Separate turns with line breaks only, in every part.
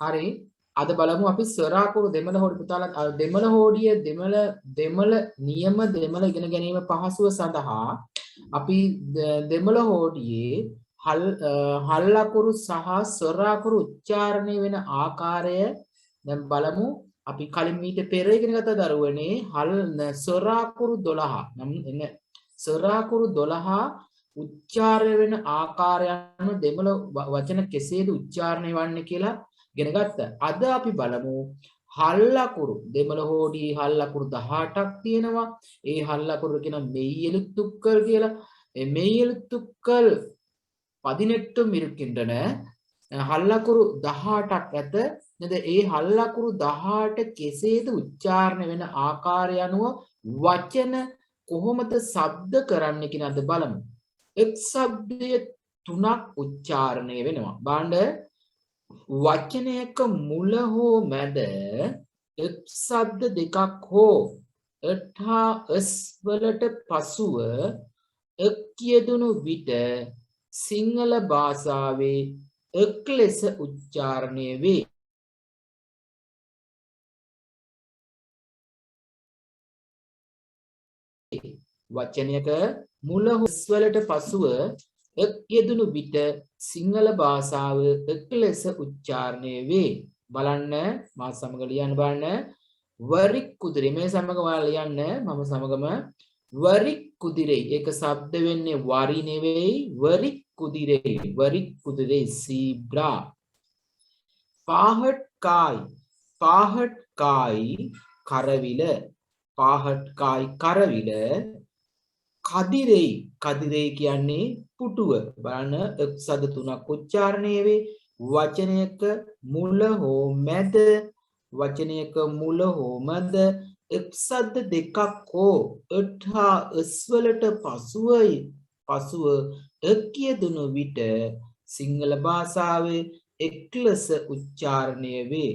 හරි. අද බලමු අපි ස්වරාකුරු දෙමළ හෝඩි පුතාලා දෙමළ හෝඩිය දෙමළ නියම දෙමළ ඉගෙන ගැනීම පහසුව සඳහා අපි දෙමළ හෝඩියේ හල් අකුරු සහ ස්වරාකුරු උච්චාරණය වෙන ආකාරය දැන් බලමු. අපි කලින් මීට පෙර ඉගෙන ගත්ත දරුවනේ ස්වරාකුරු 12 නම් එන්න ස්වරාකුරු 12 උච්චාරය වෙන ආකාරයන් දෙමළ වචන කෙසේද උච්චාරණය වන්නේ කියලා ඉගෙන ගත්තා. අද අපි බලමු හල් අකුරු දෙමළ හෝඩියේ හල් අකුරු 18ක් තියෙනවා. ඒ හල් අකුරු කියන மெய்யெழுத்துக்கள் කියලා. මේ மெய்யெழுத்துக்கள் 18 இருக்கின்றன. හල් අකුරු 18ක් ඇත. නේද? ඒ හල් අකුරු 18 කෙසේද උච්චාරණය වෙන ආකාරය අනුව වචන කොහොමද ශබ්ද කරන්න කියන අද බලමු. එක් ශබ්දය 3ක් උච්චාරණය වෙනවා. බලන්න වචනයක මුල හෝ මැද එක් ශබ්ද දෙකක් හෝ ට හා ස් වලට පසුව එක් යෙදුණු විට සිංහල භාෂාවේ එක් ලෙස උච්චාරණය වේ. වචනයක මුල හෝ ස් වලට පසුව එක් යෙදුණු විට සිංහල භාෂාව එක් ලෙස උච්චාරණය වේ. බලන්න මා සමග ලියන්න බලන්න. වරික් කුදිරේ මේ සමග ඔයාලා ලියන්න මම සමගම වරික් කුදිරේ. ඒක શબ્ද වෙන්නේ වරි නෙවෙයි වරික් කුදිරේ. වරික් කුදිරේ zebra. පාහට් කායි කරවිල. පාහට් කායි කරවිල. කදිරේ කියන්නේ පුටුව. බලන්න එක් ශබ්ද 3ක් උච්චාරණය වේ. වචනයක මුල හෝ මැද එක් ශබ්ද දෙකක් හෝ ට හා ස් වලට පසුව එක් යෙදුණු විට සිංහල භාෂාවේ එක් ලෙස උච්චාරණය වේ.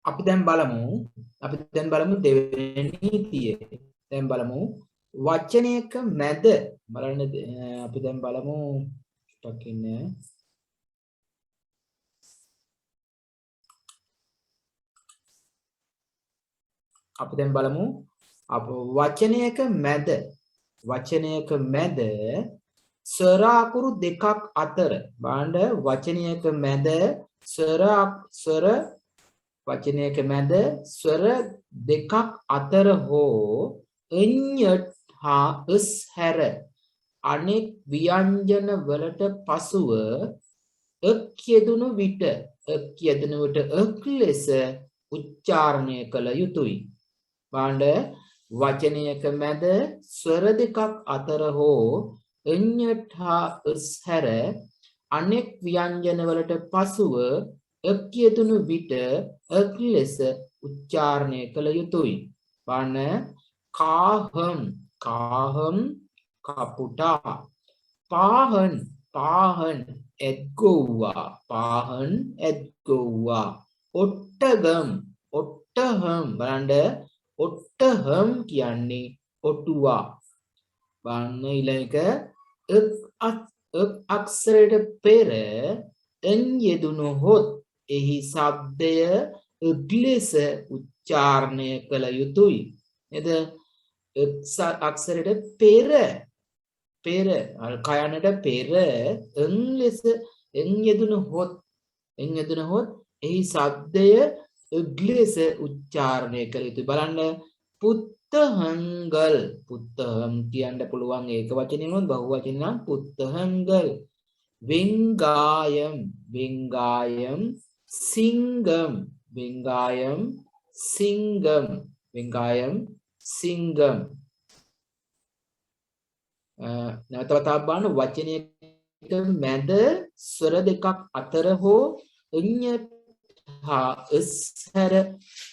අපි දැන් බලමු දෙවෙනි නීතිය. දැන් බලමු වචනයක මැද බලන්න අපි දැන් බලමු ටක් ඉන්න. අපි දැන් බලමු වචනයක මැද ස්වර අකුරු දෙකක් අතර බලන්න වචනයක මැද ස්වර දෙකක් අතර හෝ ඤ හා ස් හැර අනෙක් ව්‍යංජන වලට පසුව එක් යෙදුණු විට එක් ලෙස උච්චාරණය කළ යුතුයි. බලන්න වචනයක මැද ස්වර දෙකක් අතර හෝ ඤ හා ස් හැර අනෙක් ව්‍යංජන වලට පසුව එක් යෙදුණු විට එක් ලෙස උච්චාරණය කළ යුතුයි. බලන්න කාහම් කපුටා. පාහන් එත්ගොව්වා. ඔට්ටහම් බලන්න ඔට්ටහම් කියන්නේ ඔටුවා. බලන්න ඊළඟ එක් අක්ෂරයට පෙර එන් යෙදුණහොත් එහි ශබ්දය ලෙස උච්චාරණය කළ යුතුයි. නේද? අක්ෂරයට පෙර කයනට පෙර ලෙස එන් යෙදුණහොත් එහි ශබ්දය ලෙස උච්චාරණය කළ යුතුයි. බලන්න පුත්තහංගල් පුත්තහම් කියන්න පුළුවන් ඒක වචනෙන් බහු වචනෙන් නම් පුත්තහංගල් வெங்காயம் சிங்கம் නැවත වතාවක් බලන්න වචනයක මැද ස්වර දෙකක් අතර හෝ හා ස්වර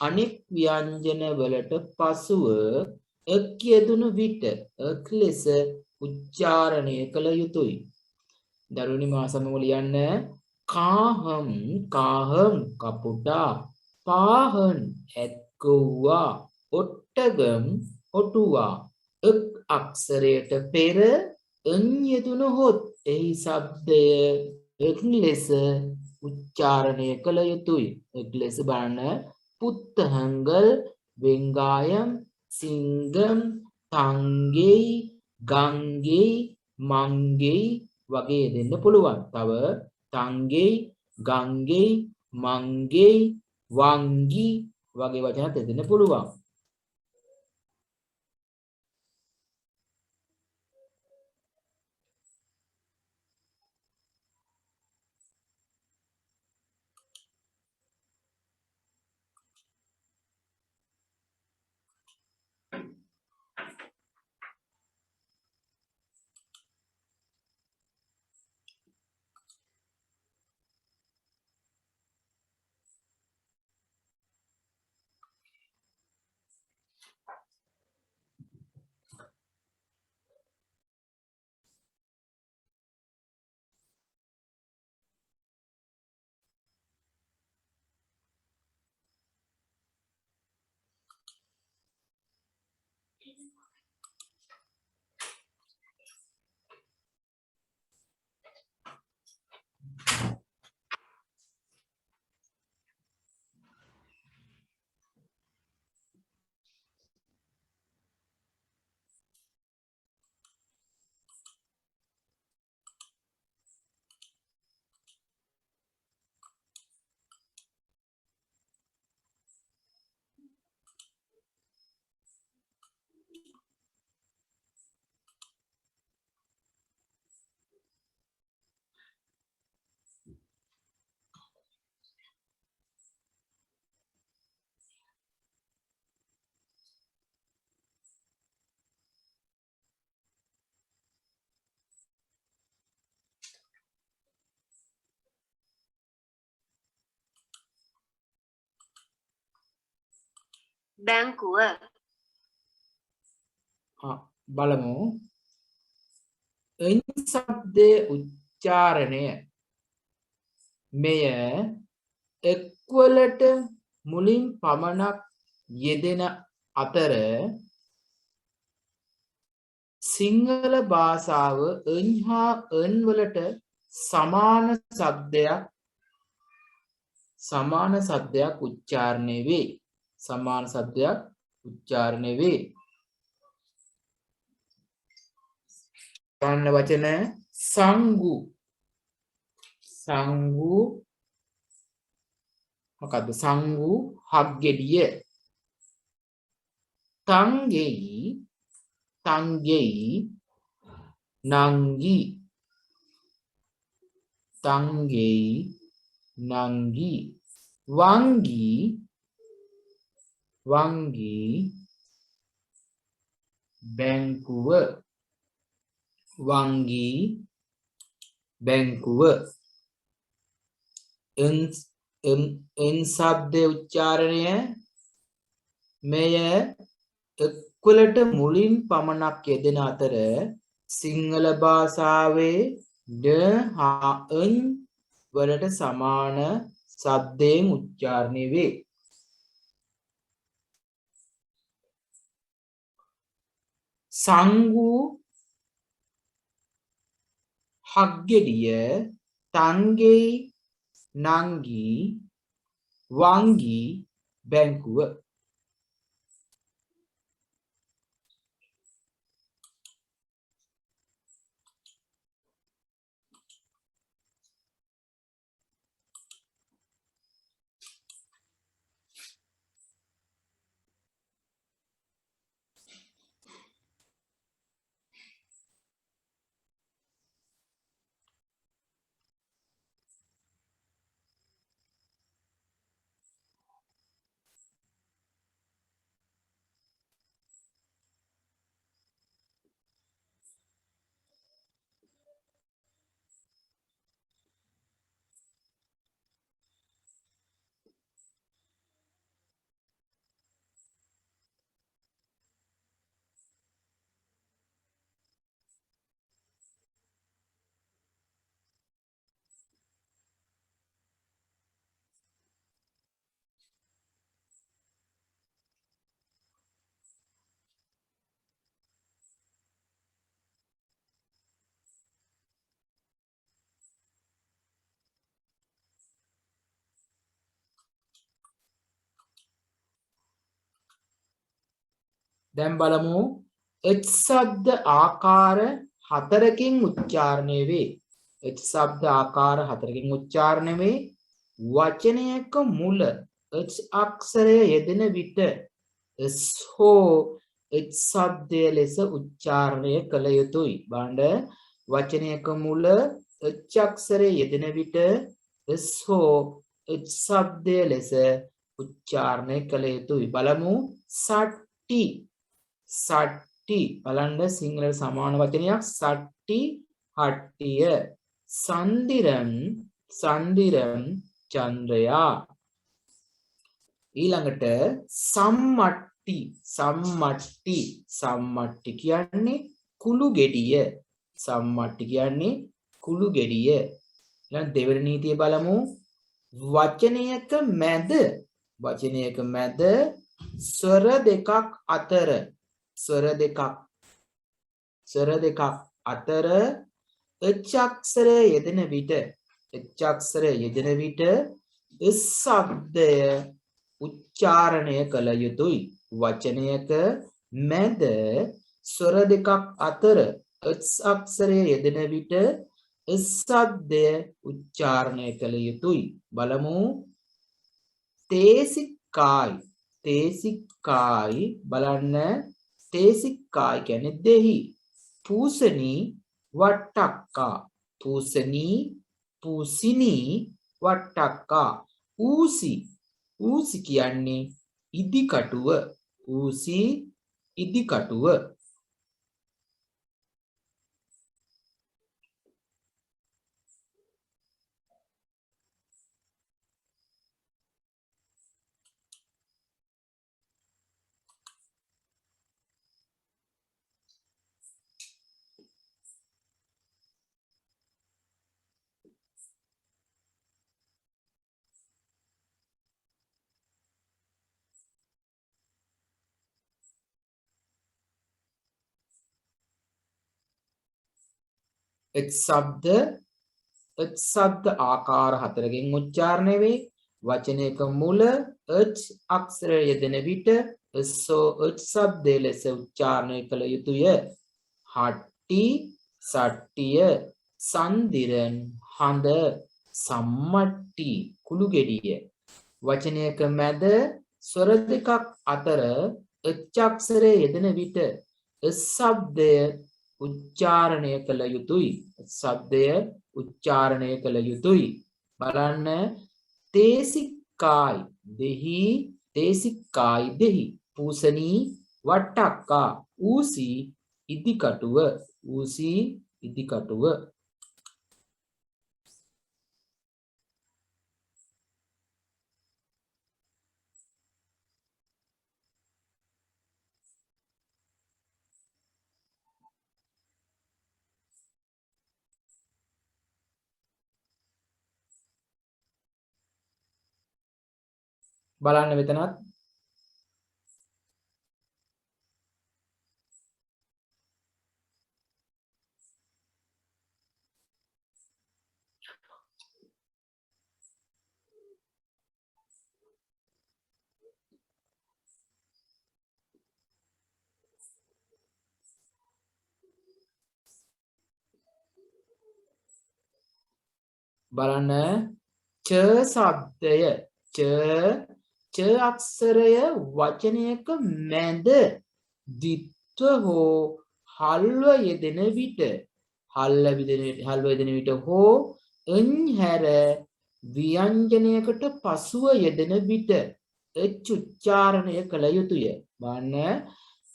අනෙක් ව්‍යංජන වලට පසුව එක් යෙදුණු විට එක් ලෙස උච්චාරණය කළ යුතුයි. දරුවනි මා සමග ලියන්න කාහම් කපුටා පාහන් ඇත්කොව්වා ඔට්ටගම් ඔටුවා එක් අක්ෂරයට පෙර එන් යෙදුණහොත් එහි ශබ්දය එක් ලෙස උච්චාරණය කළ යුතුයි. එක් ලෙස බලන්න පුත්තහංගල් වෙංගායම් සිංගම් තංගෙයි ගංගෙයි මංගෙයි වගේ දෙන්න පුළුවන්. තව තංගෙයි ගංගෙයි මංගෙයි වංගි වගේ වචනත් දෙන්න පුළුවන්. බැංකුව බලමු. එන් ශබ්දයේ උච්චාරණය මෙය එක්වලට මුලින් පමණක් යෙදෙන අතර සිංහල භාෂාව එන් හා එන් වලට සමාන සද්දයක් උච්චාරණය වේ. සමාන සද්දයක් උච්චාරණය වේ. ගන්න වචන සංගු මොකද්ද? සංගු හග්ගෙඩිය. තංගෙයි නංගි වංගි බැංකුව එන් ශබ්දයේ උච්චාරණය මෙය එක්වලට මුලින් පමණක් යෙදෙන අතර සිංහල භාෂාවේ ඩ හා එන් වලට සමාන ශබ්දයෙන් උච්චාරණය වේ. සංගු හග්ගෙඩිය තංගෙයි නංගි වංගි බැංකුව. දැන් බලමු H ශබ්ද ආකාර හතරකින් උච්චාරණය වේ. H ශබ්ද ආකාර හතරකින් උච්චාරණය වේ. වචනයක මුල H අක්ෂරය යෙදෙන විට S හෝ H ශබ්දය ලෙස උච්චාරණය කළ යුතුයි. බලන්න වචනයක මුල H අක්ෂරය යෙදෙන විට S හෝ H ශබ්දය ලෙස උච්චාරණය කළ යුතුයි. බලමු සට්ටි. සට්ටි බලන්න සිංහලට සමාන වචනයක් සට්ටි හට්ටිය. සන්දිරන් සන්දිරන් චන්ද්‍රයා. ඊළඟට සම්මට්ටි සම්මට්ටි සම්මට්ටි කියන්නේ කුළු ගෙඩිය. සම්මට්ටි කියන්නේ කුළු ගෙඩිය. ඊළඟ දෙවෙනි නීතිය බලමු වචනයක මැද වචනයක මැද ස්වර දෙකක් අතර ස්වර දෙකක් අතර H අක්ෂරය යෙදෙන විට H අක්ෂරය යෙදෙන විට S ශබ්දය උච්චාරණය කළ යුතුයි. වචනයක මැද ස්වර දෙකක් අතර H අක්ෂරය යෙදෙන විට S ශබ්දය උච්චාරණය කළ යුතුයි. බලමු තේසිකායි තේසිකායි බලන්න තේසිකායි කියන්නේ දෙහි. පූසනී වට්ටක්කා පූසනී පූසිනී වට්ටක්කා. ඌසි ඌසි කියන්නේ ඉදිකටුව. ඌසි ඉදිකටුව. H ශබ්ද ආකාර හතරකින් උච්චාරණය වේ. වචනයක මුල H අක්ෂරය යෙදෙන විට H ශබ්දය ලෙස උච්චාරණය කළ යුතුය. හට්ටි සට්ටිය සන්දිරන් හඳ සම්මට්ටි කුළු ගෙඩිය. වචනයක මැද ස්වර දෙකක් අතර H අක්ෂරය යෙදෙන විට S ශබ්දය උච්චාරණය කළ යුතුයි. ශබ්දය උච්චාරණය කළ යුතුයි. බලන්න තේසිකායි දෙහි තේසිකායි දෙහි. පූසනී වට්ටක්කා ඌසි ඉදිකටුව ඌසි ඉදිකටුව. බලන්න මෙතනත් බලන්න ච શબ્දය ච අක්ෂරය වචනයක මැද ද්විත්ව හෝ හල්ව යෙදෙන විට හල්ව යෙදෙන විට හෝ එන් හැර ව්‍යංජනයකට පසුව යෙදෙන විට එච් උච්චාරණය කළ යුතුය. බලන්න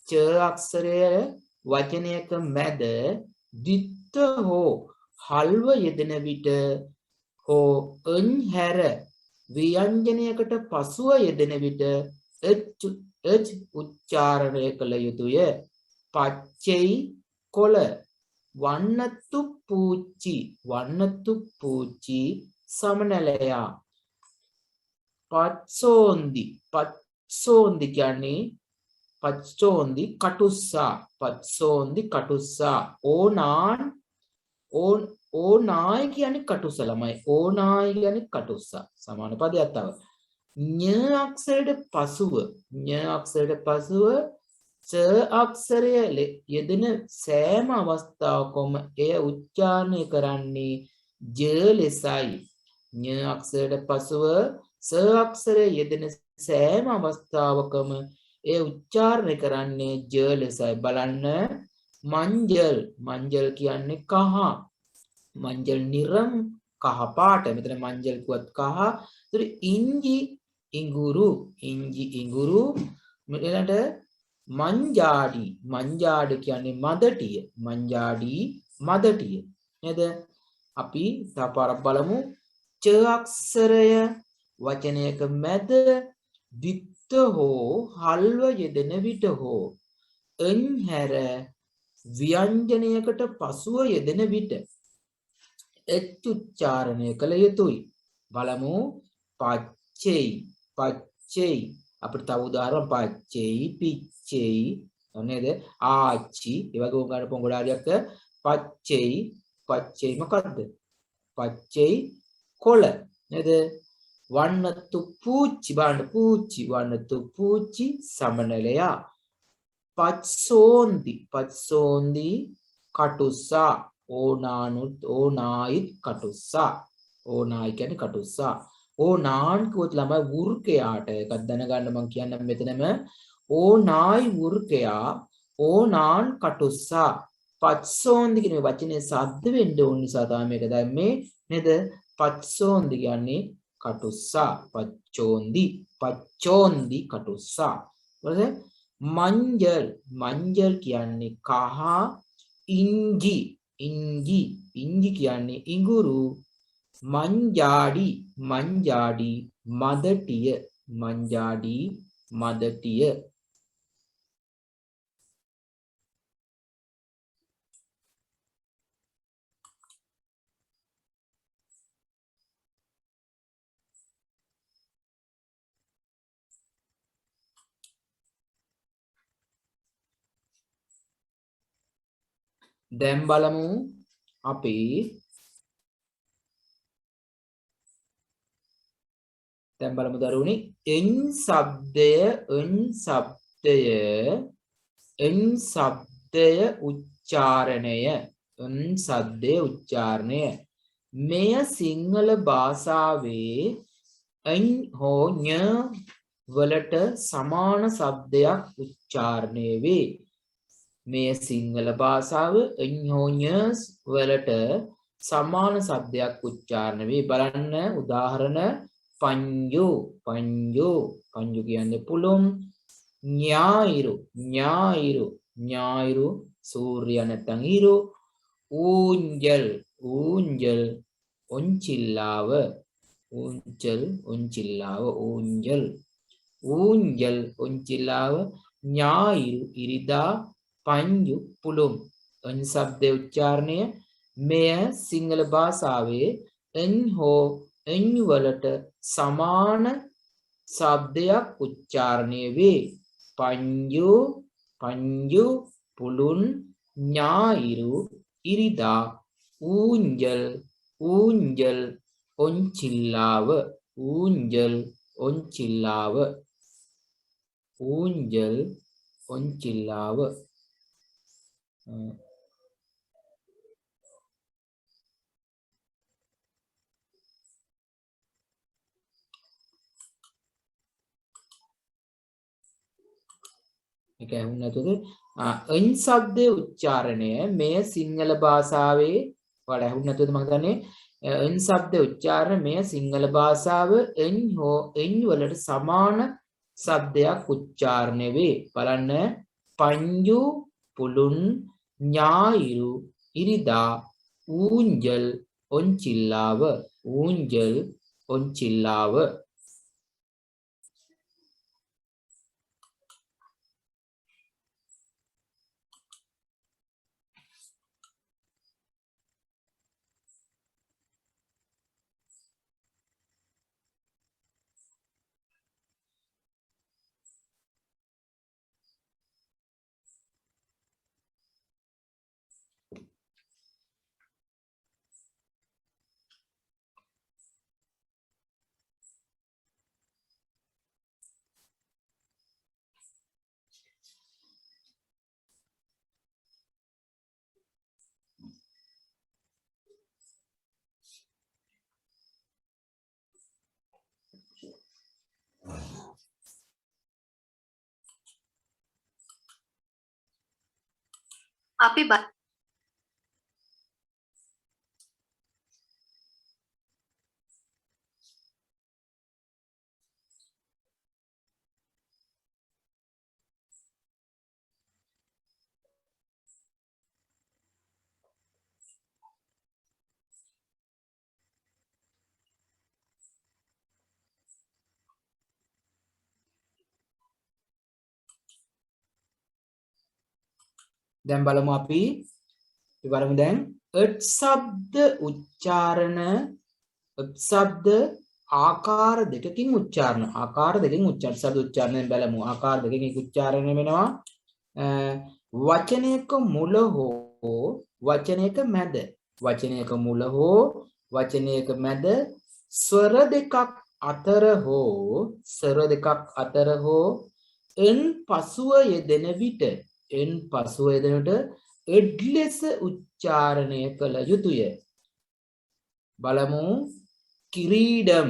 ච අක්ෂරය වචනයක මැද ද්විත්ව හෝ හල්ව යෙදෙන විට හෝ එන් හැර ව්‍යංජනයකට පසුව යෙදෙන විට එච් උච්චාරණය කළ යුතුය. පච්චෙයි කොළ වන්නතු පූච්චි සමනලයා පත්සෝන්දි කියන්නේ පච්චෝන්දි කටුස්සා ඕනායි කියන්නේ කටුස ළමයි ඕනායි කියන්නේ කටුස්සා සමාන පදයක් තව ඤ අක්ෂරයට පසුව ස අක්ෂරය යෙදෙන සෑම අවස්ථාවකම එය උච්චාරණය කරන්නේ ජ ලෙසයි. ඤ අක්ෂරයට පසුව ස අක්ෂරය යෙදෙන සෑම අවස්ථාවකම එය උච්චාරණය කරන්නේ ජ ලෙසයි. බලන්න මංජල් කියන්නේ කහ. මංජල් නිරම් කහ පාට. මෙතන මංජල් කිව්වත් කහ. ඒතර ඉංජි ඉඟුරු ඊළඟට මංජාඩි කියන්නේ මදටිය නේද? අපි තවපාරක් බලමු. ච අක්ෂරය වචනයක මැද ද්විත්ව හෝ හල්ව යෙදෙන විට හෝ එන් හැර ව්‍යංජනයකට පසුව යෙදෙන විට එච් උච්චාරණය කළ යුතුයි. බලමු පච්චෙයි අපිට තව උදාහරණ පච්චෙයි පිච්චෙයි නේද? ආච්චි ඒ වගේ උගාන පොඟඩාරියක් පච්චෙයි මොකද්ද? පච්චෙයි කොළ නේද? වන්නතු පූච්චි සමනලයා පච්සෝන්දි කටුස්සා ඕනායි කියන්නේ කටුස්සා ඕනාන් කිව්වොත් ළමයි වෘකයාට එකක් දැනගන්න මම කියන්නම් මෙතනම ඕනායි වෘකයා ඕනාන් කටුස්සා පච්සෝන්දි කියන වචනේ සද්ද වෙන්න ඕන නිසා තමයි මේක දැම්මේ නේද? පච්සෝන්දි කියන්නේ කටුස්සා පච්චෝන්දි කටුස්සා. ඊට මංජල් කියන්නේ කහ. ඉංජි කියන්නේ ඉඟුරු. මංජාඩි මදටිය. දැන් බලමු අපි දරුවනි එන් ශබ්දය උච්චාරණය මෙය සිංහල භාෂාවේ එන් හෝ ඤ වලට සමාන શબ્දයක් උච්චාරණය වේ. මේ සිංහල භාෂාව එන් හෝ ඤ වලට සමාන શબ્දයක් උච්චාරණය වේ. බලන්න උදාහරණ පංජු කියන්නේ පුළුම්. ඥායිරු සූර්ය නැත්නම් හිරු. ඌංජල් ඔන්චිල්ලාව ඥායිරු ඉරිදා. පංජු පුළුම්. එන් શબ્ද උච්චාරණය මෙය සිංහල භාෂාවේ එන් හෝ එන් වලට සමාන શબ્දයක් උච්චාරණය වේ. පංජු පුළුන් ඥායිරු ඉරිදා ඌංජල් ඔන්චිල්ලාව ඒක ඇහුන්නේ නැතුද? අන් શબ્දයේ උච්චාරණය මේ සිංහල භාෂාවේ වල ඇහුන්නේ නැතුද මම හිතන්නේ අන් શબ્දයේ උච්චාරණය මේ සිංහල භාෂාව එන් හෝ එන් වලට සමාන શબ્දයක් උච්චාරණය වේ. බලන්න පංජු පුළුන් ஞாயிறு ඉරිදා ඌංජල් ඔන්චිල්ලාව ඌංජල් ඔන්චිල්ලාව.
අපි
දැන් බලමු අපි බලමු දැන් ත් ශබ්ද උච්චාරණ ත් ශබ්ද ආකාර දෙකකින් උච්චාරණ ශබ්ද උච්චාරණයෙන් බලමු ආකාර දෙකකින් උච්චාරණය වෙනවා. වචනයක මුල හෝ වචනයක මැද වචනයක මුල හෝ වචනයක මැද ස්වර දෙකක් අතර හෝ එන් පසුව යෙදෙන විට එඩ් ලෙස උච්චාරණය කළ යුතුය. බලමු කිරීඩම්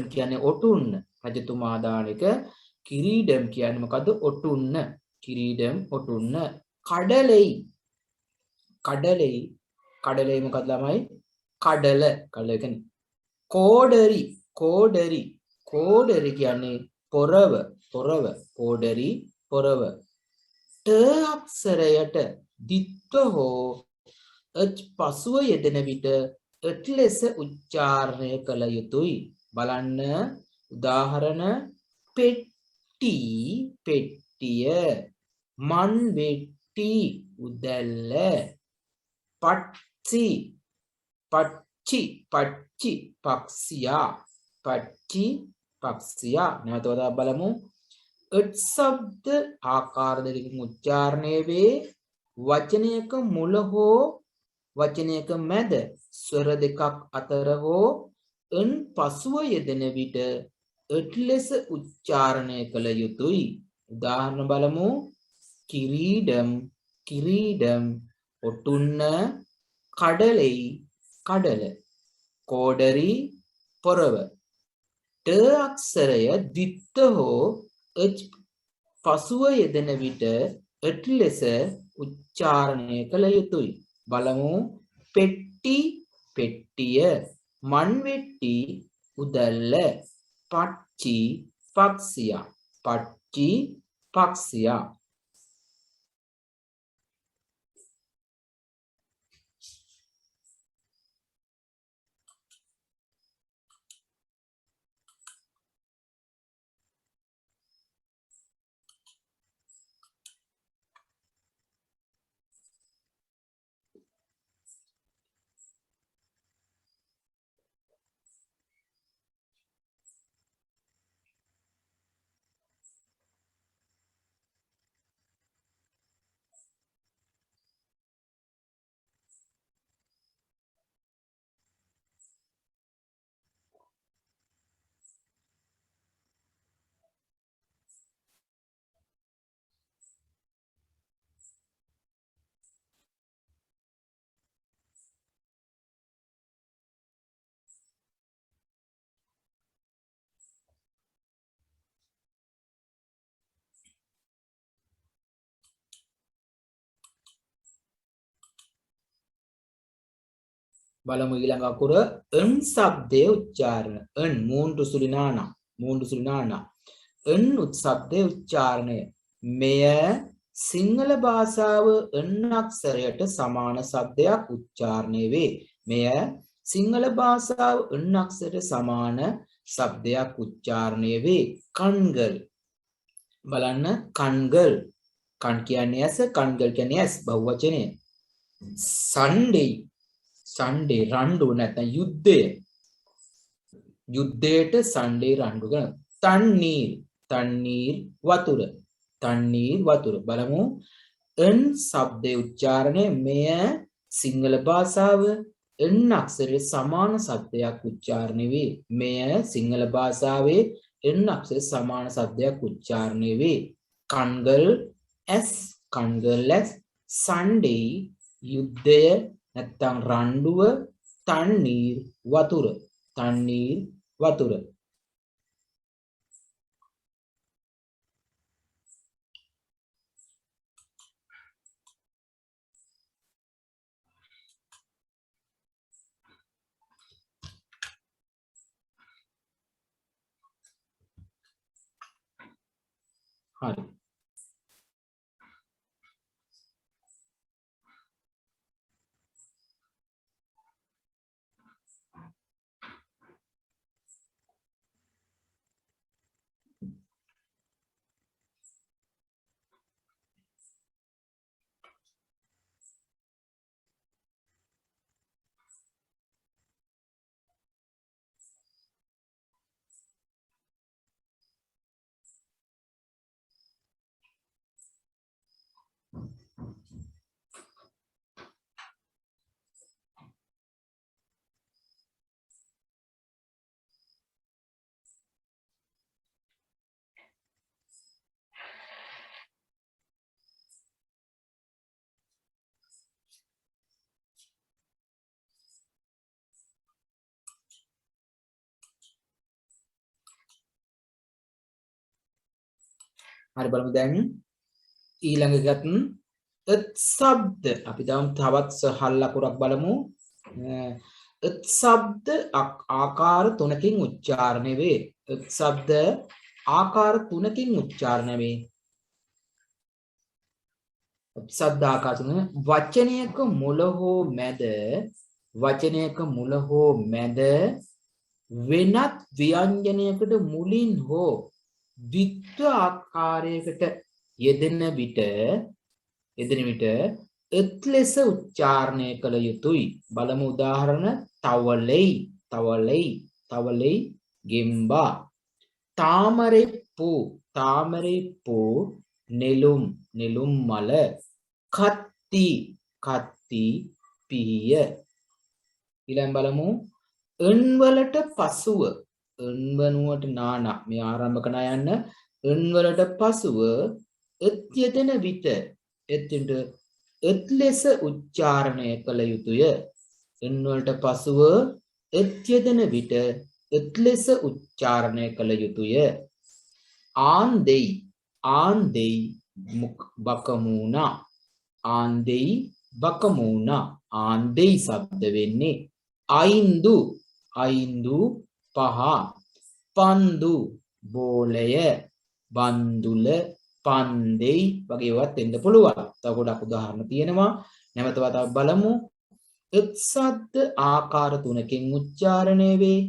කියන්නේ ඔටුන්න. රජතුමා දාන එක කිරීඩම් කියන්නේ මොකද්ද? ඔටුන්න. කිරීඩම් ඔටුන්න. කඩලෙයි මොකක්ද ළමයි? කඩල කියන්නේ කෝඩරි කියන්නේ පොරව පොරව. ට අක්ෂරයට දිත්ව හෝ ච් පසුව යෙදෙන විට ට් ලෙස උච්චාරණය කළ යුතුයි. බලන්න උදාහරණ පෙට්ටිය මන්වෙට්ටි උදැල්ල පච්චි පක්ෂියා. නැවත වතාවක් බලමු. ත් ශබ්ද ආකාර දෙකකින් උච්චාරණය වේ. වචනයක මුල හෝ වචනයක මැද ස්වර දෙකක් අතර හෝ එන් පසුව යෙදෙන විට ට් ලෙස උච්චාරණය කළ යුතුයි. උදාහරණ බලමු. කිරීඩම් ඔටුන්න කඩලෙයි කඩල කෝඩරි පොරව. ට අක්ෂරය ද්විත්ව හෝ ච් පසුව යෙදෙන විට ට් ලෙස උච්චාරණය කළ යුතුයි. බලමු. පෙට්ටිය මන්වෙට්ටි උදැල්ල පච්චි පක්ෂියා. බලමු ඊළඟ අකුර න් ශබ්දයේ උච්චාරණ. න් மூன்று සුරිනානා. மூன்று සුරිනානා. න් ශබ්දයේ උච්චාරණය. මෙය සිංහල භාෂාව න් අක්ෂරයට සමාන શબ્දයක් උච්චාරණය වේ. මෙය සිංහල භාෂාව න් අක්ෂරයට සමාන શબ્දයක් උච්චාරණය වේ. කන්ගල් බලන්න කන්ගල්. කන් කියන්නේ ඇස, කන්ගල් කියන්නේ ඇස් බහුවචනය. සන්ඩේ සන්ඩේ රණ්ඩුව නැත්නම් යුද්ධය. යුද්ධයට සන්ඩේ රණ්ඩු කරන. තන්නීර් තන්නීර් වතුර. තන්නීර් වතුර. බලමු න් ශබ්දයේ උච්චාරණය. මෙය සිංහල භාෂාව න් අක්ෂරයේ සමාන શબ્දයක් උච්චාරණය වේ. මෙය සිංහල භාෂාවේ න් අක්ෂරයේ සමාන શબ્දයක් උච්චාරණය වේ. කන්ගල් ඇස්, කන්ගල් ඇස්. සන්ඩේ යුද්ධය නැත්නම් රණ්ඩුව. තන්නීර් වතුර. තන්නීර් වතුර. හරි. හරි බලමු දැන් ඊළඟ ගත් ශබ්ද. අපි තවත් සහල් ලකුරක් බලමු. ශබ්ද ආකාර තුනකින් උච්චාරණය වේ. ශබ්ද ආකාර තුනකින් උච්චාරණය වේ. ශබ්ද ආකාර තුන. වචනයක මුල හෝ මැද, වචනයක මුල හෝ මැද වෙනත් ව්‍යංජනයකට මුලින් හෝ ද්විත්ව ආකාරයකට යෙදෙන විට එත් ලෙස උච්චාරණය කළ යුතුයි. බලමු උදාහරණ. තවලෙයි තවලෙයි තවලෙයි ගෙම්බා. තාමරෙප්පු තාමරෙප්පු නෙළුම් නෙළුම් මල. කත්ති කත්ති පිහිය. ඊළඟ බලමු න් වලට පසුව න් වනුවට නානා මේ ආරම්භක නා යන්න. න් වලට පසුව එත් යෙදෙන විට එත් ලෙස උච්චාරණය කළ යුතුය. න් වලට පසුව එත් යෙදෙන විට එත් ලෙස උච්චාරණය කළ යුතුය. ආන්දෙයි ආන්දෙයි බකමූණා. ආන්දෙයි බකමූණා. ආන්දෙයි શબ્ද වෙන්නේ අයින්දු අයින්දු පහ. පන්දු බෝලය. බන්දුල පන්දෙයි වගේ ඒවාත් එන්න පුළුවන්. තව ගොඩක් උදාහරණ තියෙනවා. නැවත වතාවක් බලමු. එත් ශබ්ද ආකාර තුනකින් උච්චාරණය වේ.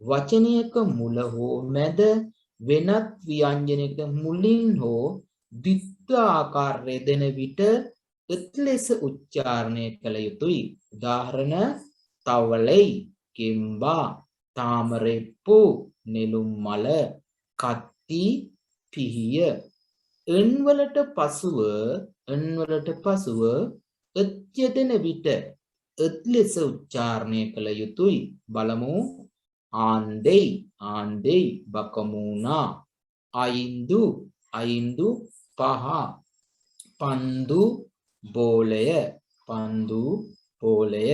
වචනයක මුල හෝ මැද වෙනත් ව්‍යංජනයක මුලින් හෝ ද්විත්ව ආකාර යෙදෙන විට එත් ලෙස උච්චාරණය කළ යුතුයි. උදාහරණ. තවලෙයි ගෙම්බා. තාමරෙප්පු නෙළුම් මල. කත්ති පිහිය. න් වලට පසුව එත් යෙදෙන විට එත් ලෙස උච්චාරණය කළ යුතුයි. බලමු. ආන්දෙයි ආන්දෙයි බකමූණා. අයින්දු අයින්දු පහ. පන්දු බෝලය. පන්දු බෝලය.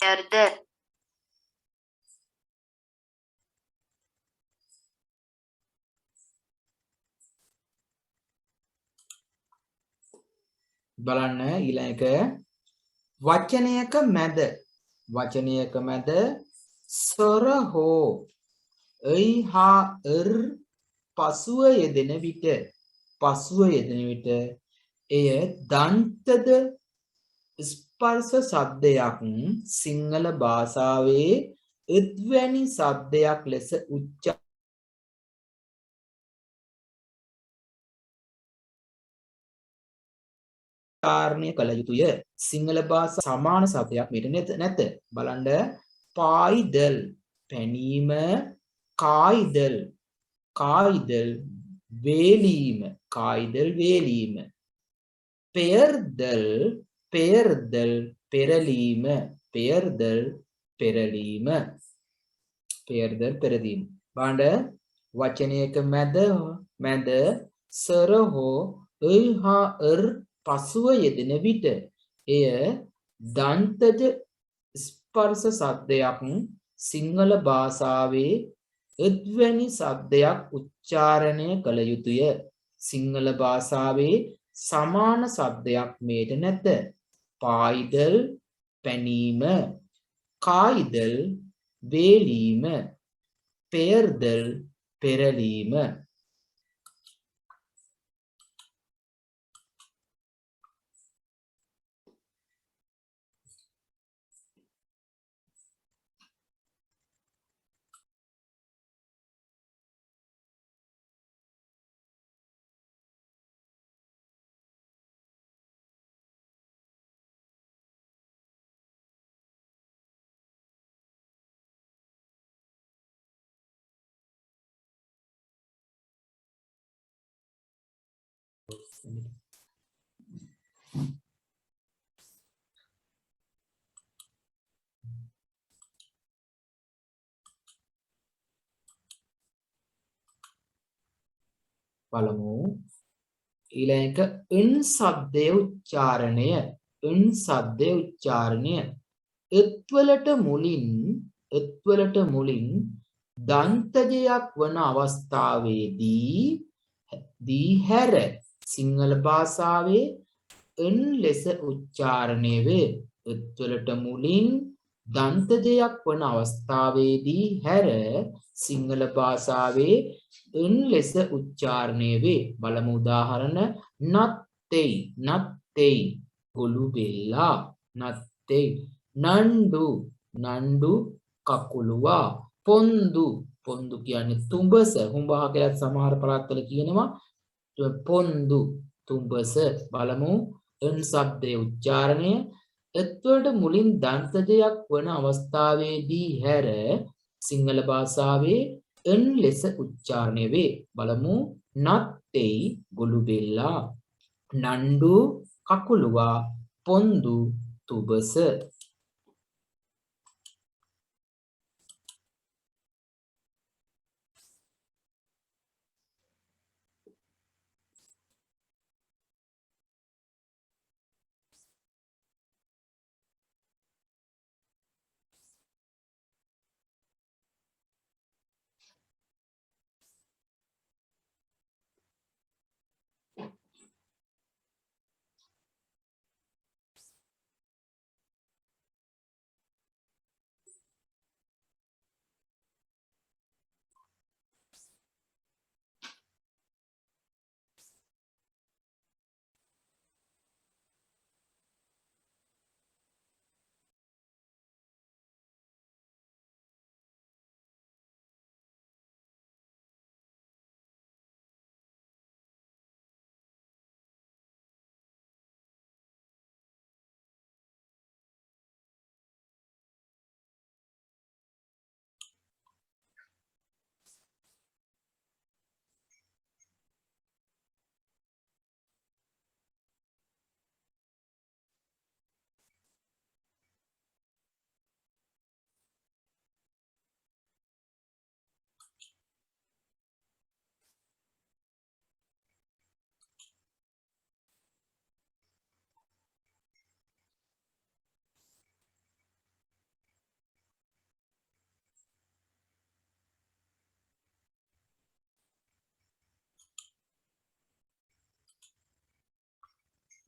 Perder.
බලන්න ඊළඟ එක වචනයක මැද ස්වර හෝ යි හා පසුව යෙදෙන විට එය දන්තද ස්පර්ශ සද්දයක් සිංහල භාෂාවේ එත්වැනි සද්දයක් ලෙස උච්චාරණය කළ යුතුය. සිංහල භාෂා සමාන සබ්දයක් මෙතන නැත. බලන්න පායිදල් පැනීම, කායිදල් වේලීම, පෙයර්දල් පෙරලීම, බලන්න වචනයක මැද සර හෝ හා පසුව යෙදෙන විට එය දන්තජ ස්පර්ශ සද්දයක් සිංහල භාෂාවේ එත්වැනි සද්දයක් උච්චාරණය කළ යුතුය. සිංහල භාෂාවේ සමාන සද්දයක් මේට නැත. පායිදල් පැනීම, කායිදල් වේලීම, පෙයර්දල් පෙරලීම. බලමු ඊළඟ එන් සද්දේ උච්චාරණය එත්වලට මුලින් දන්තජයක් වන අවස්ථාවේදී හැර සිංහල භාෂාවේ එන් ලෙස උච්චාරණය වේ. එත්වලට මුලින් දන්තජයක් වන අවස්ථාවේදී හැර සිංහල භාෂාවේ එන් ලෙස උච්චාරණය වේ. බලමු උදාහරණ නත්තෙයි ගොළු බෙල්ලා, නණ්ඩු කකුලුවා, පොන්දු කියන්නේ තුඹස, හුඹා කියලා සමහර පළාත්වල කියනවා පොන්දු තුඹස. බලමු එන් શબ્දයේ උච්චාරණය එත්වලට මුලින් දන්තජයක් වන අවස්ථාවේදී හැර සිංහල භාෂාවේ එන් ලෙස උච්චාරණය වේ. බලමු නත්තෙයි ගොළු බෙල්ලා, නණ්ඩු කකුලුවා, පොන්දු තුඹස.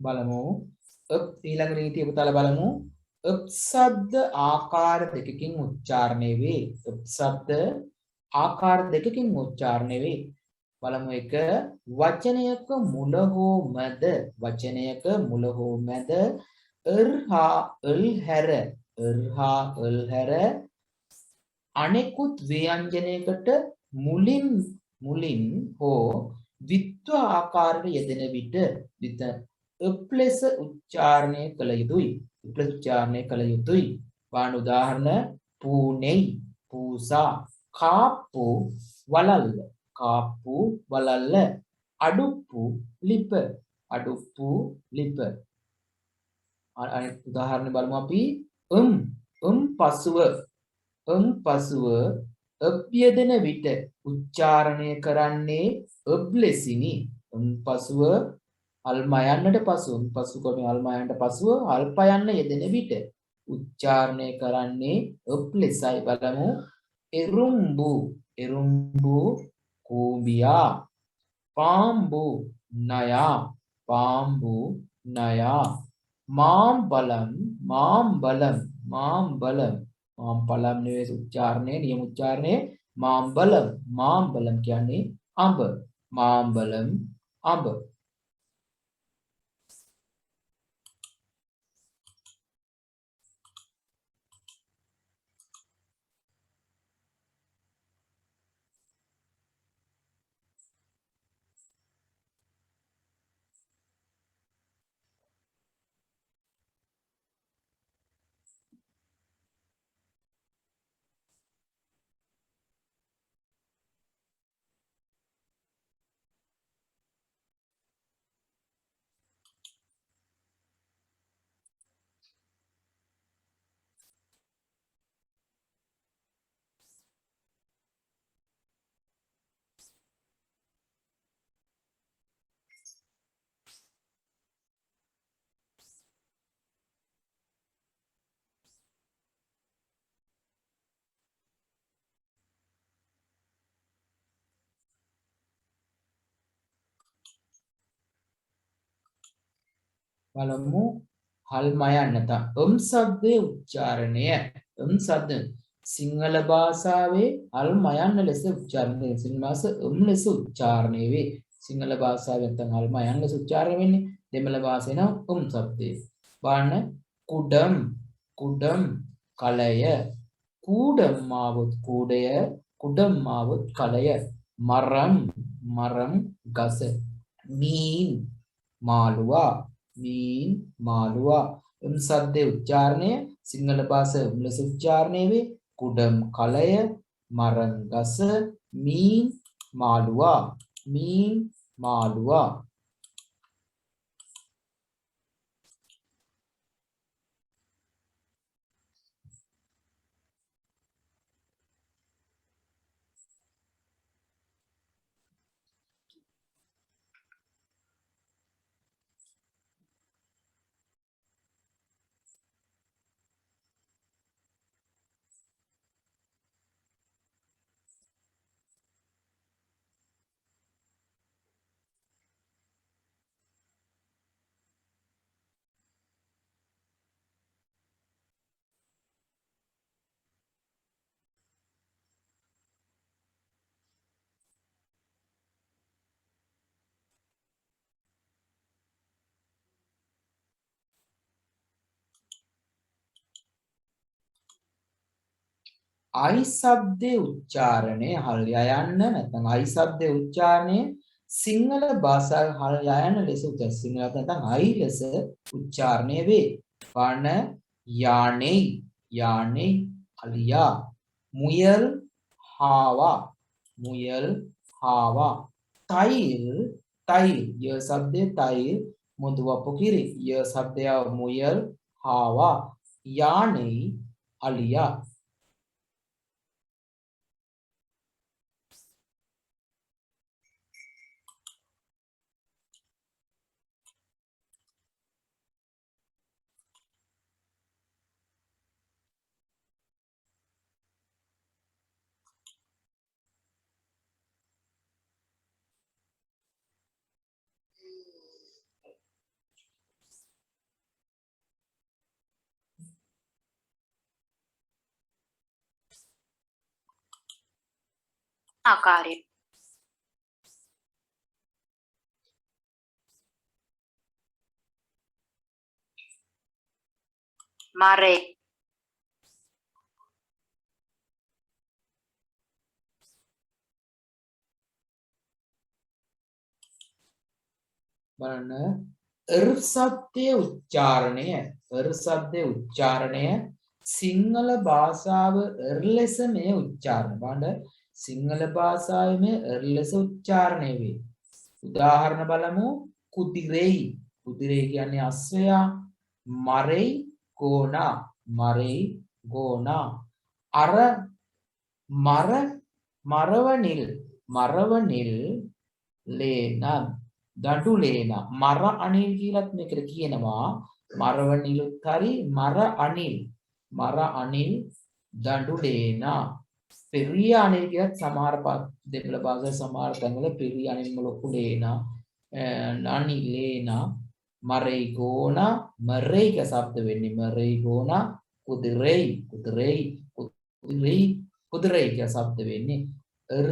බලමු ඊළඟ නීතිය පුතාලා බලමු ශබ්ද ආකාර දෙකකින් උච්චාරණය වේ ශබ්ද ආකාර දෙකකින් උච්චාරණය වේ බලමු එක වචනයක මුල හෝ මැද වචනයක මුල හෝ මැද හා හැර හැර අනෙකුත් ව්‍යංජනයකට මුලින් හෝ ද්විත්ව ආකාරයට යෙදෙන විට උප්ලෙස උච්චාරණය කළ යුතුයි. උප්ලෙස උච්චාරණය කළ යුතුයි. වාන උදාහරණ පූනෙයි, පූසා, කාප්පු, වලල්ල, කාප්පු, වලල්ල, අඩුප්පු, ලිප, අඩුප්පු, ලිප. අනිත් උදාහරණ බලමු අපි පසුව යෙදෙන විට උච්චාරණය කරන්නේ ලෙසිනි. පසුව අල්මයන්නට පසුව පසු කොටේ අල්මයන්නට පසුව අල්පයන්න යෙදෙන විට උච්චාරණය කරන්නේ ලෙසයි. බලමු එරුම්බු කූඹියා පාම්බු නයා මාම්බලම් මාම්බලම් නෙවෙයි උච්චාරණය නියම උච්චාරණය මාම්බලම් කියන්නේ අඹ මාම්බලම් අඹ බලමු හල්මයන් නැත්නම් ශබ්දයේ උච්චාරණය ශබ්ද සිංහල භාෂාවේ හල්මයන් ලෙස උච්චාරණය සිංහල භාෂාව ලෙස උච්චාරණය වේ සිංහල භාෂාවෙන් නැත්නම් හල්මයන් ලෙස උච්චාරණය වෙන්නේ දෙමළ භාෂාවේ නම් ශබ්දේ බලන්න කුඩම් කලය කූඩම්මාවොත් කූඩය කුඩම්මාවොත් කලය මරම් ගස මීන් මාළුවා සද්දේ උච්චාරණය සිංහල භාෂාව ලෙස උච්චාරණය වේ කුඩම් කලය මරම් ගස මීන් මාළුවා I શબ્දේ උච්චාරණය හල් යයන්න නැත්නම් I શબ્දේ උච්චාරණය සිංහල භාෂාවේ හල් යයන්න ලෙස උච්චාරණය සිංහල නැත්නම් I ලෙස උච්චාරණය වේ. වන යානේ අලියා මුයල් හාවා තයිල් ය શબ્දේ තයිල් මුදු වපුකිරි ය શબ્දය මුයල් හාවා යානේ අලියා
ආකාරය මරේ
බලන්න ශබ්දයේ උච්චාරණය සිංහල භාෂාව ලෙස මේ උච්චාරණය බලන්න සිංහල භාෂාවේ මේ ලෙස උච්චාරණය වේ. උදාහරණ බලමු කුතිරෙයි කියන්නේ අස්වැයා මරෙයි ගෝනා අර මරවනිල් ලේන දඩු ලේන මර අනිල් කියලාත් මේකට කියනවා මරවනිලුත් හරි මර අනිල් දඩු ලේන පෙරිය අනිල් කියලාත් සමහර දෙමළ භාෂාවේ සමහර තැන්වල පෙරිය අනිල් ලොකු ලේන අනිලේන මරෙයි ගෝනා මරෙයි ක શબ્ද වෙන්නේ මරෙයි ගෝනා කුදිරෙයි කිය શબ્ද වෙන්නේ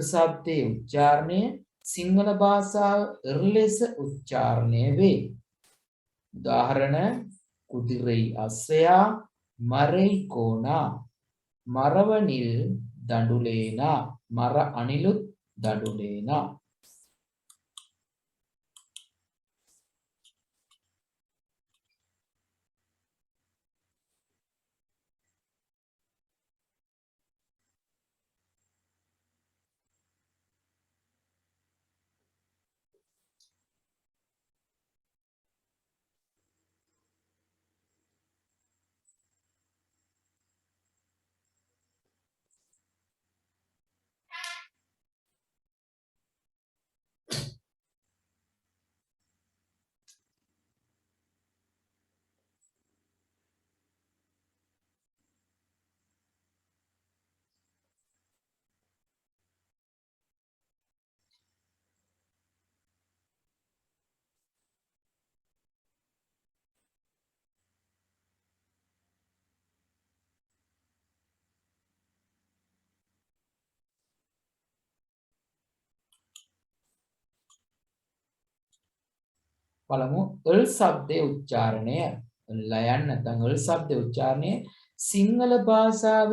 ශබ්දයේ උච්චාරණය සිංහල භාෂාව ලෙස උච්චාරණය වේ. උදාහරණ කුදිරෙයි අස්සයා මරෙයි ගෝනා මරවනිල් දඬුලේනා මර අනිලුත් දඬුලේනා බලමු ශබ්දයේ උච්චාරණය ලයන් නැත්නම් ශබ්දයේ උච්චාරණය සිංහල භාෂාව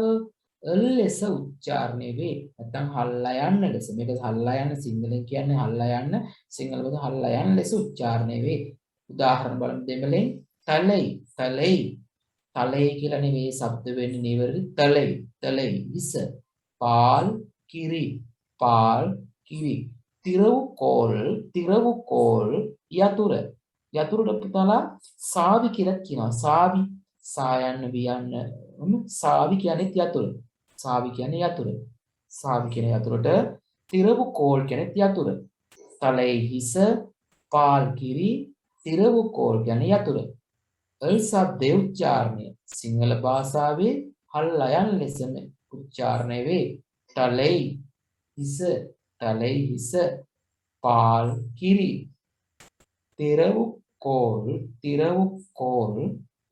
ලෙස උච්චාරණය වේ නැත්නම් හල්ලා යන්න ලෙස මේක හල්ලා යන්න සිංහලෙන් කියන්නේ හල්ලා යන්න සිංහල පද හල්ලා යන්න ලෙස උච්චාරණය වේ උදාහරණ බලමු දෙමළෙන් තලයි කියලා නෙවෙයි શબ્ද වෙන්නේ නිවැරදි තලයි ඉස පාල් කිරි තිරවු කෝල් යතුරුට පුතාලා සාවි කියලා කියනවා සායන්න වියන්න සාවි කියන්නේ යතුරට තිරවු කෝල් කියන්නේ යතුර තලයි හිස පාල් කිරි තිරවු කෝල් කියන්නේ යතුර ශබ්දයේ උච්චාරණය සිංහල භාෂාවේ හල්ලයන් ලෙසම උච්චාරණය වේ තලයි හිස පාල් කිරි තිරවු කෝල්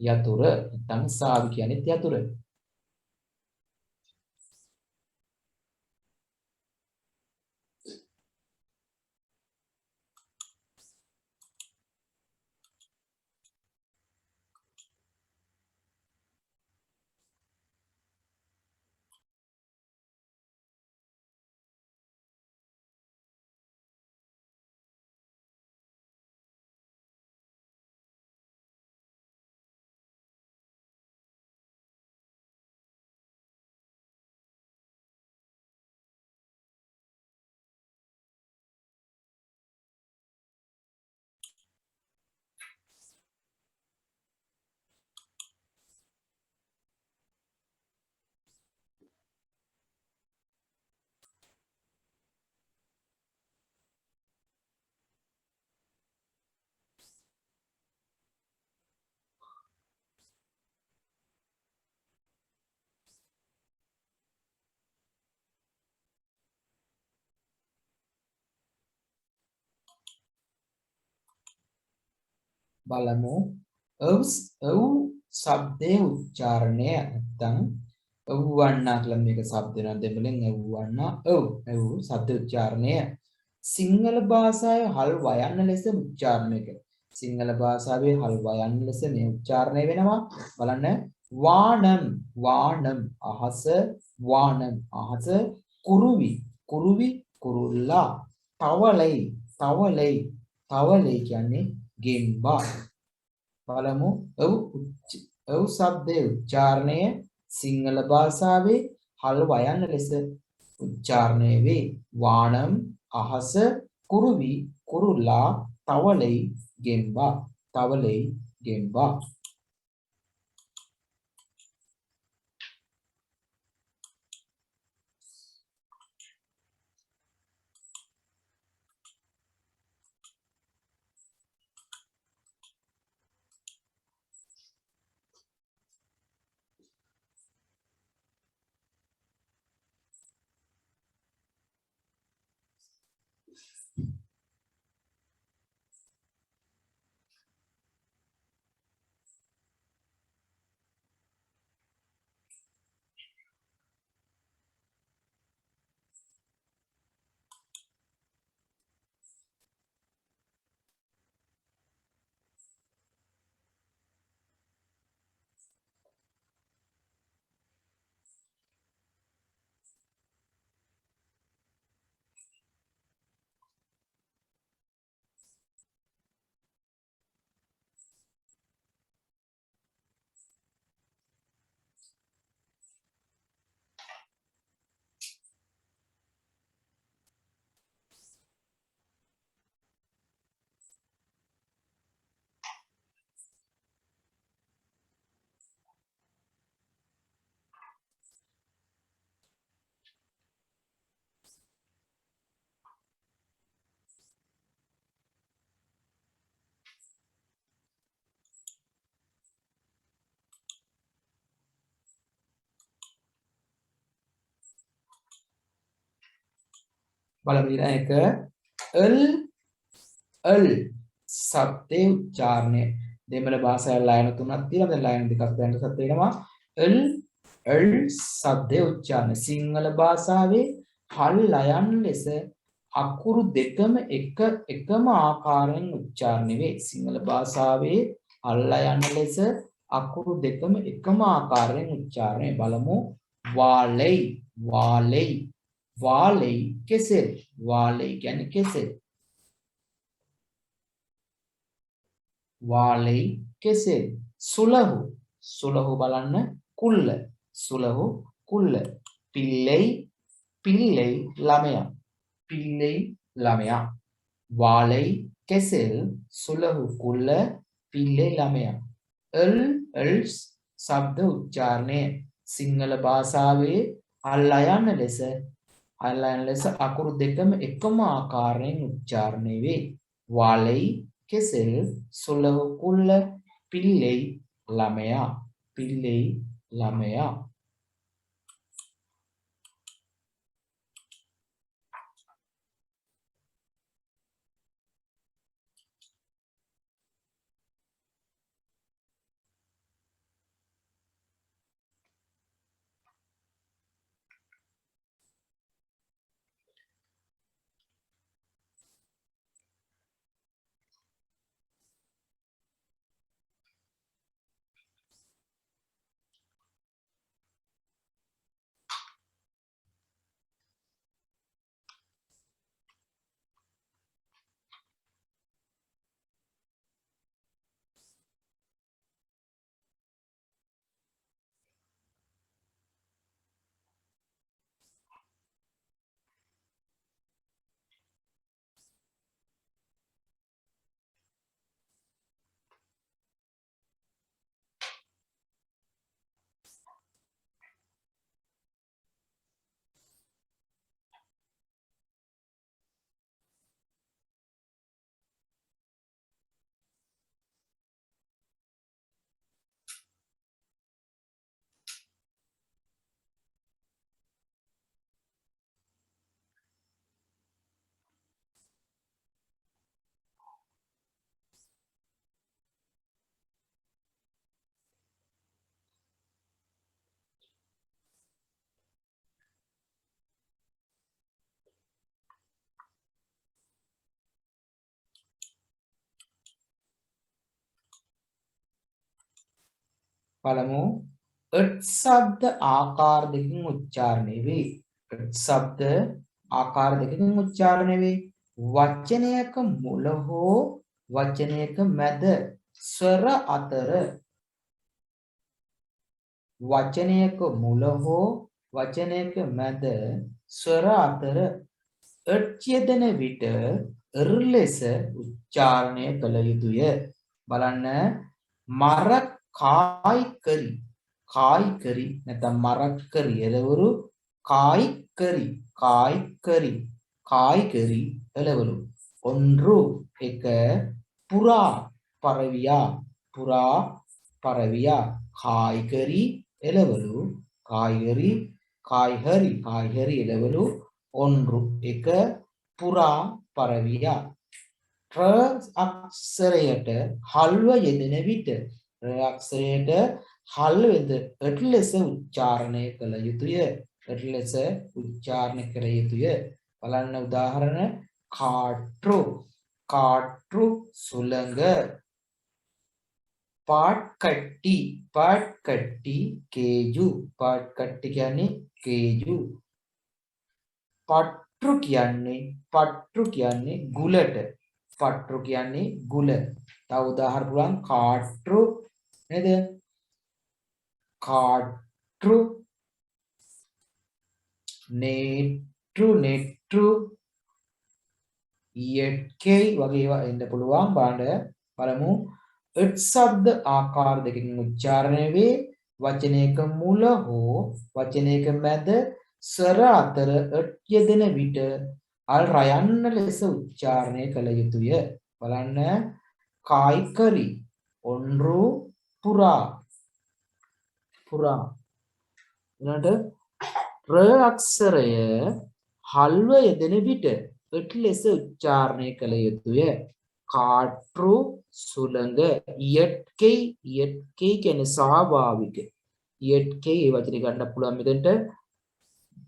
යතුර නැත්නම් සාවි කියන්නේ යතුර බලමු ශබ්දයේ උච්චාරණය නැත්නම් එව්වන්නා කියලා මේක શબ્ද වෙනවා දෙමළෙන් එව්වන්නා එව් શબ્ද උච්චාරණය සිංහල භාෂාවේ හල් වයන්න ලෙස උච්චාරණය කරනවා. සිංහල භාෂාවේ හල් වයන්න ලෙස මේ උච්චාරණය වෙනවා. බලන්න වානම් වානම් අහස වානම් අහස කුරුවි කුරුවි කුරුල්ලා තවලයි තවලයි තවලයි කියන්නේ ගෙම්බා. බලමු එව් શબ્දයේ උච්චාරණය සිංහල භාෂාවේ හල් වයන්න ලෙස උච්චාරණය වේ. වානම් අහස කුරුවි කුරුල්ලා තවලයි ගෙම්බා තවලයි ගෙම්බා. බලමු ඊළඟ එක අල් શબ્දේ උච්චාරණය දෙමළ භාෂාවේ ලයන තුනක් තියෙනවා. දැන් ලයන දෙකක් දැන් සත් වෙනවා. අල් શબ્දේ උච්චාරණය සිංහල භාෂාවේ හල් ලයන් ලෙස අකුරු දෙකම එකම ආකාරයෙන් උච්චාරණය වේ. සිංහල භාෂාවේ හල් ලයන් ලෙස අකුරු දෙකම එකම ආකාරයෙන් උච්චාරණය. බලමු වාලයි වාලයි වාලයි කෙසෙල් වාලයි කියන්නේ කෙසෙල් වාලයි කෙසෙල් සුලහු සුලහු බලන්න කුල්ල සුලහු කුල්ල පිල්ලෙයි පිල්ලෙයි ළමයා පිල්ලෙයි ළමයා වාලයි කෙසෙල් සුලහු කුල්ල පිල්ලෙයි ළමයා අල් શબ્ද උච්චාරණය සිංහල භාෂාවේ අල්ලයන් ලෙස අකුරු දෙකම එකම ආකාරයෙන් උච්චාරණය වේ. වාලයි කෙසෙල් සුලහු කුල්ල පිල්ලෙයි ළමයා පිල්ලෙයි ළමයා. බලමු ශබ්ද ආකාර දෙකකින් උච්චාරණය වේ. ශබ්ද ආකාර දෙකකින් උච්චාරණය වේ. වචනයක මුල හෝ වචනයක මැද ස්වර අතර වචනයක මුල හෝ වචනයක මැද ස්වර අතර යෙදෙන විට ලෙස උච්චාරණය කළ යුතුය. බලන්න මර කායිකරි නැත්නම් මරක්කරි එළවලු කායිකරි එළවලු ඔන්රු එක පුරා පරවියා කායිකරි එළවලු කායිහරි එළවලු ඔන්රු එක පුරා පරවියා අක්ෂරයට හල්ව යෙදෙන විට අක්ෂරයට හල්වද ලෙස උච්චාරණය කළ යුතුය. ලෙස උච්චාරණය කළ යුතුය. බලන්න උදාහරණ කාට්රු සුළඟ පාට්කට්ටි කේජු කියන්නේ කේජු පට්ටු කියන්නේ ගුලට පට්ටු කියන්නේ ගුල. තව උදාහරණ පුළුවන් කාට්ටු නේද? කාට්ටු නෙට්ටු යෙට්කේ වගේ ඒවා එන්න පුළුවන්. බලමු ශබ්ද ආකාර දෙකකින් උච්චාරණය වේ. වචනයක මුල හෝ වචනයක මැද ස්වර අතර යෙදෙන විට රයන්න ලෙස උච්චාරණය කළ යුතුය. බලන්න කායිකරි ඔන්රු පුරා ර අක්ෂරය හල්ව යෙදෙන විට ලෙස උච්චාරණය කළ යුතුය. කාට්රු සුළඟ යෙට්කේ කියන්නේ ස්වාභාවික. යෙට්කේ ඒ වචනේ ගන්න පුළුවන් මෙතනට.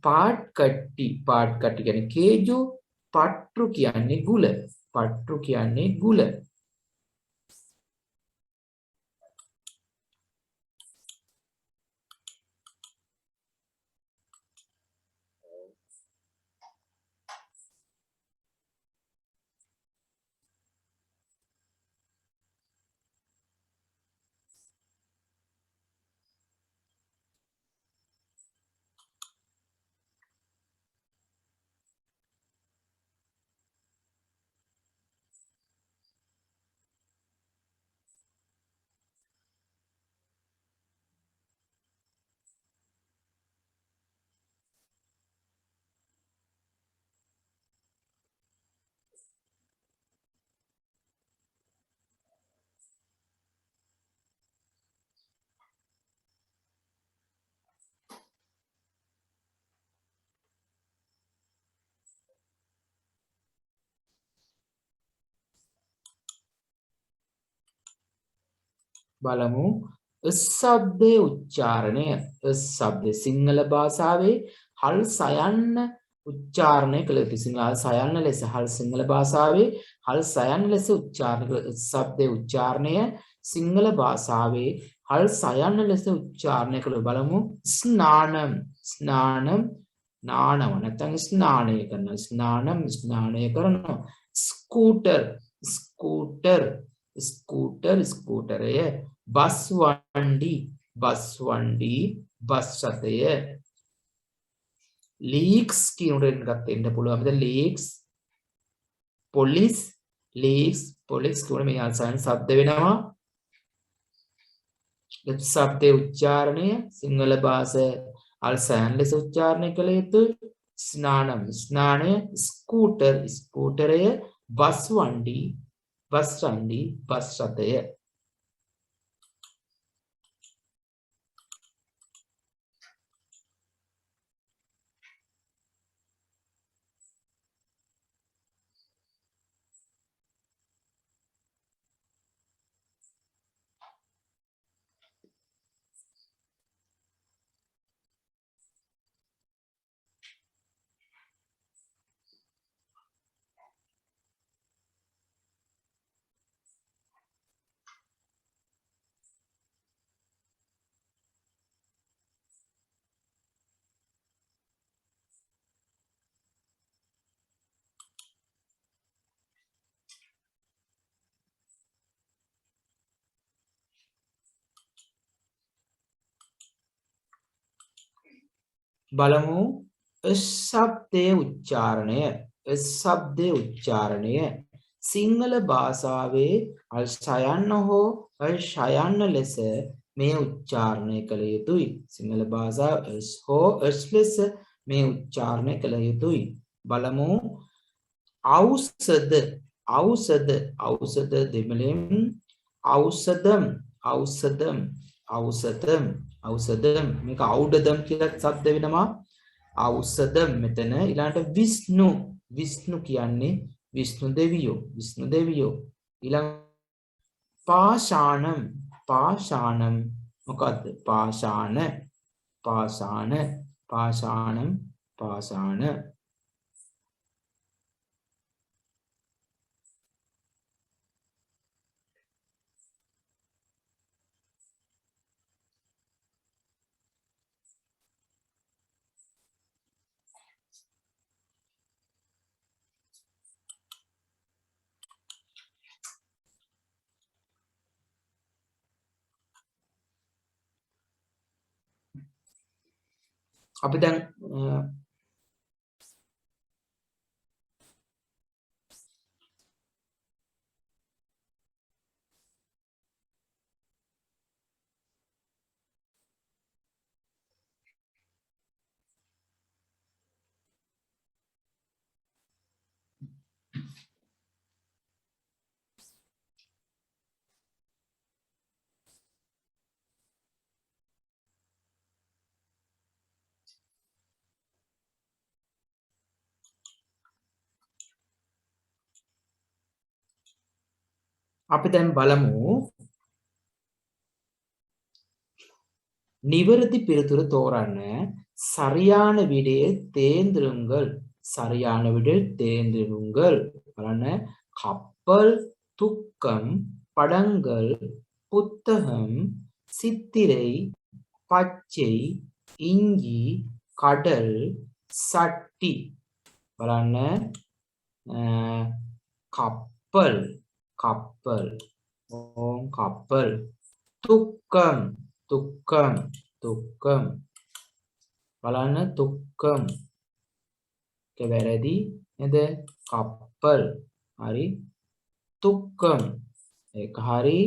පාට්කට්ටි කියන්නේ කේජු. පට්ටු කියන්නේ ගුල. බලමු ශබ්දයේ උච්චාරණය. ශබ්ද සිංහල භාෂාවේ හල් සයන්න උච්චාරණය කළ යුතු. සිංහල සයන්න ලෙස සිංහල භාෂාවේ හල් සයන්න ලෙස උච්චාරණය කළ ශබ්දයේ උච්චාරණය සිංහල භාෂාවේ හල් සයන්න ලෙස උච්චාරණය කළ. බලමු ස්නානම් නානව නැත්නම් ස්නානය කරනවා. ස්කූටරය. බස් වණ්ඩි බස් රථය. ලීක්ස් කියනට ගත්තෙන්න පුළුවන්. ලීක්ස් පොලිස් කියන මේ අල්සයන් ශබ්ද වෙනවා. ශබ්දයේ උච්චාරණය සිංහල භාෂාවේ අල්සයන් ලෙස උච්චාරණය කළ යුතු. ස්නානය. ස්කූටරය. බස් රථය. බලමු ශබ්දයේ උච්චාරණය. ශබ්දයේ උච්චාරණය සිංහල භාෂාවේ අල්ෂයන්න හෝ අල්ෂයන්න ලෙස මේ උච්චාරණය කළ යුතුයි. සිංහල භාෂාව හෝ ලෙස මේ උච්චාරණය කළ යුතුයි. බලමු ඖෂධ ඖෂධ ඖෂධ දෙමළෙන් ඖෂධම් ඖෂධම් ඖෂධම් ඖෂධම් මේක ඖඩදම් කියලා શબ્ද වෙනවා. ඖෂධම් මෙතන ඊළඟට විෂ්ණු විෂ්ණු කියන්නේ විෂ්ණු දෙවියෝ ඊළඟ පාෂාණම් පාෂාණම් මොකද්ද පාෂාණ පාෂාණ පාෂාණම් පාෂාණ අපි දැන් බලමු நிவர்த்தி பிரித்துரு தோறான சரியான விடையை தேர்ந்தெடுங்கள் சரியான விடையை தேர்ந்தெடுங்கள் கப்பல் துக்கம் படங்கள் புத்தகம் சித்திரை பச்சை இஞ்சி கடல் சட்டி බලන්න கப்பல் கப்பல் கப்பல் துக்கம் துக்கம் துக்கம் බලන්න துக்கம் වැරදි නේද කප්පල් හරි துக்கம் ඒක හරි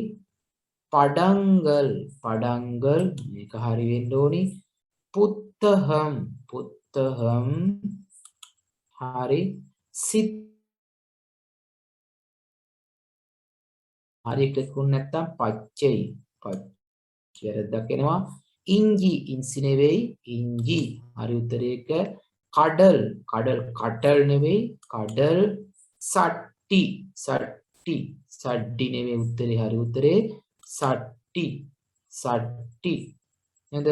පඩංගල් පඩංගල් මේක හරි වෙන්න ඕනි පුත්තහම් පුත්තහම් හරි සිත් හරි ක්ලික් නැත්තම් පච්චයි පච්චය වැරද්දක් එනවා ඉංජි ඉන්සි නෙවෙයි ඉංජි හරි උත්තරේක කඩල් කඩල් කටල් නෙවෙයි කඩල් සට්ටි සට්ටි සඩ්ඩි නෙවෙයි උත්තරේ හරි උත්තරේ සට්ටි සට්ටි නේද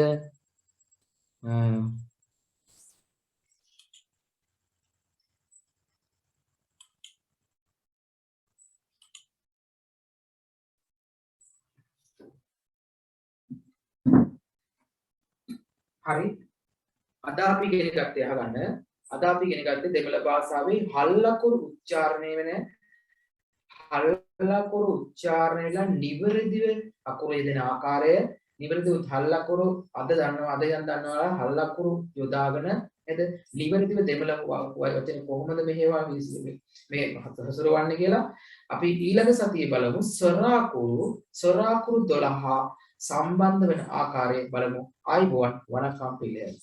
හරි අද අපි ඉගෙන ගත්තේ අහගන්න අද අපි ඉගෙන ගත්තේ දෙමළ භාෂාවේ හල්ලකුරු උච්චාරණය වෙන හල්ලකුරු උච්චාරණයලා නිවැරදිව අකුරු යෙදෙන ආකාරය නිවැරදිව හල්ලකුරු අද දන්නවා හල්ලකුරු යොදාගෙන නේද නිවැරදිව දෙමළ වචන කොහොමද මෙහෙවා මේ හසුරවන්නේ කියලා අපි ඊළඟ සතියේ බලමු සොරාකුරු 12 සම්බන්ධ වෙන ආකාරය බලමු. ආයිබෝන් වණකම් පිළිගන්න.